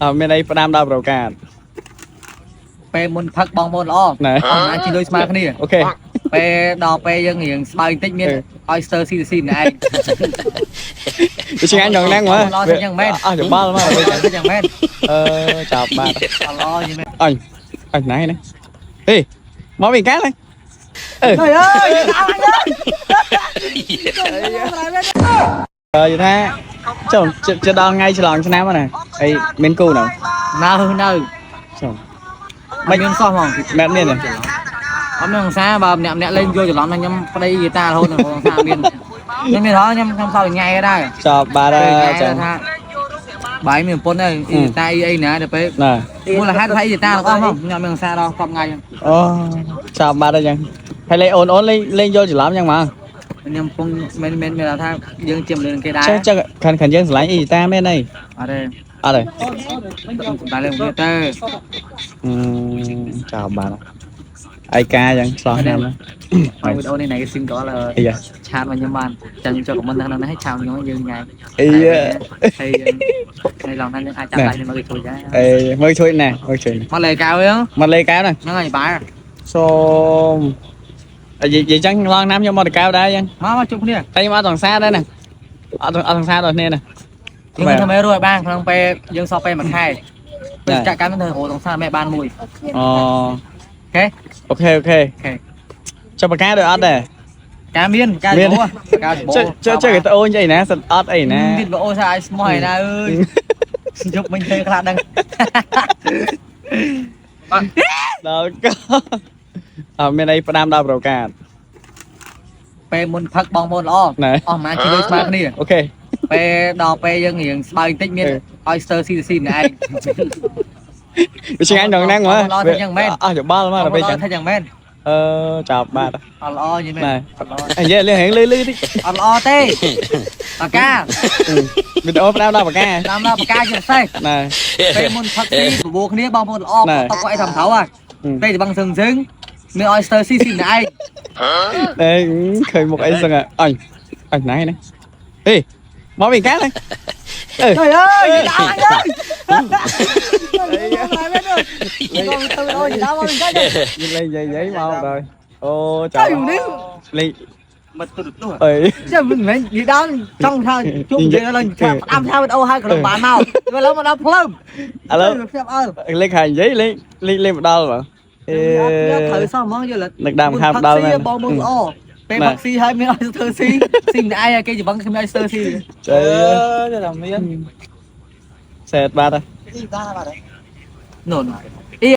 មានអីផ្ដាំដល់ប្រការពេលមុនផឹកបងប្អូនល្អណែអស់ណាជីលុយស្មើគ្នាអូខេពេលដល់ពេលយើងរៀងស្បើយបន្តិចមាន oyster CC ម្នាក់ឯងវាឆ្ងាញ់ដល់ណាំងមកល្អទៅយ៉ាងម៉េចអស់ច្បល់មកទៅយ៉ាងម៉េចចាប់បាទល្អយ៉ាងម៉េចអញណៃណាហេមកវិញកាលអើអើយយថាចូលជិតដល់ថ្ងៃឆ្លងឆ្នាំហ្នឹងហើយមានគូនៅនៅចូលមិនមានសោះហ្មងមែនមានទេអត់មានអង្សាបើម្នាក់លេងយកច្រឡំខ្ញុំប្តីហ្គីតារហូតដល់អង្សាមានខ្ញុំមានហ៎ខ្ញុំសល់ញ៉ៃដែរចាប់បាទចាំថាបាយមានប្រពន្ធហើយអ៊ីតាអីណាដល់ពេលណាមូលហេតុថាអ៊ីតារបស់ខ្ញុំខ្ញុំមានអង្សាដល់10ថ្ងៃអូចាប់បាទអញ្ចឹងហើយលេងអូនលេងយកច្រឡំអញ្ចឹងមកខ្ញុំពងមានថាយើងជាមនុស្សគេដែរចឹងខាងយើងឆ្លាញ់អ៊ីតាមែនអីអត់ទេអត់ទេតែលេងវាទៅចាប់បាទឯកាអញ្ចឹងឆ្លោះឆ្នាំហ្នឹងវីដេអូនេះណៃ single អីយ៉ាឆាតមកខ្ញុំបានចាំខ្ញុំចូលខមមិនហ្នឹងឲ្យឆាតខ្ញុំយើងញ៉ៃអីយ៉ាហើយថ្ងៃឡងហ្នឹងយើងអាចចាប់ដៃមកគេជួយដែរអេមើលជួយណែមើលជួយមកលេកៅហ្នឹងមកលេកៅហ្នឹងហើយបាយសូមនិយាយចឹងឡងណាំខ្ញុំមកតកៅដែរចឹងមកជួបគ្នាតែខ្ញុំអត់សង្សារដែរណាអត់សង្សារដល់គ្នាណាយើងធ្វើមេរួចឲ្យបានក្នុងពេលយើងសល់ពេលមួយខែពេលចាក់កម្មទៅរកសង្សារមេបានមួយអូខេចាប់បកាដូចអត់ដែរការមានការច្បោះការច្បោះចុះគេត្អូនអីណាសិតអត់អីណាវីដេអូសាឲ្យស្មោះឯណាអើយជប់មិញធ្វើខ្លះដឹងដល់ក៏មានអីផ្ដាំដល់ប្រការពេលមុនផឹកបងប្អូនល្អអស់ណាជីលុយស្មើគ្នាអូខេពេលដល់ពេលយើងរៀងស្បើយបន្តិចមាន oyster CC ម្នាក់ឯងវាឆ្ងាញ់ដល់ណាំងមកល្អទៅយ៉ាងម៉េចអស់ច្បល់មកដល់ពេលចឹងទៅយ៉ាងម៉េចចាប់បាទអត់ល្អយ៉ាងម៉េចនិយាយលេងរៀងលឺតិចអត់ល្អទេបកាវីដេអូផ្ដាំដល់បកាតាមដល់បកាជាពិសេសណែពេលមុនផឹកស៊ីបបួគ្នាបងប្អូនល្អតបគាត់អីធំត្រូវហ่ะពេលច្បាំងសឹងមាន oyster CC ម្នាក់ឯងឃើញមុខអីសឹងអញណៃណាហេមកវិញកាលអើយដល់ហើយលេងទៅអូយដល់មកវិញកាលលេងយាយមកrồiអូចាំលេងមកទូនោះអីចាំមិនមែននិយាយដល់ចង់ថាជុំនិយាយឡើងផ្ដាំថាវីដេអូឲ្យក្រុមបានមកឥឡូវមកដល់ផ្លូវឥឡូវខ្ញុំអើលេងខាងនិយាយលេងមកដល់បងត្រូវសោះហ្មងយល់នឹកដើមខាងដល់មែនបងមុខល្អពេលផឹកស៊ីហើយមានឲ្យធ្វើស៊ីម្នាក់ឯងគេច្បាំងខ្ញុំឲ្យធ្វើស៊ីចេះតែមានសេតបាទនោះ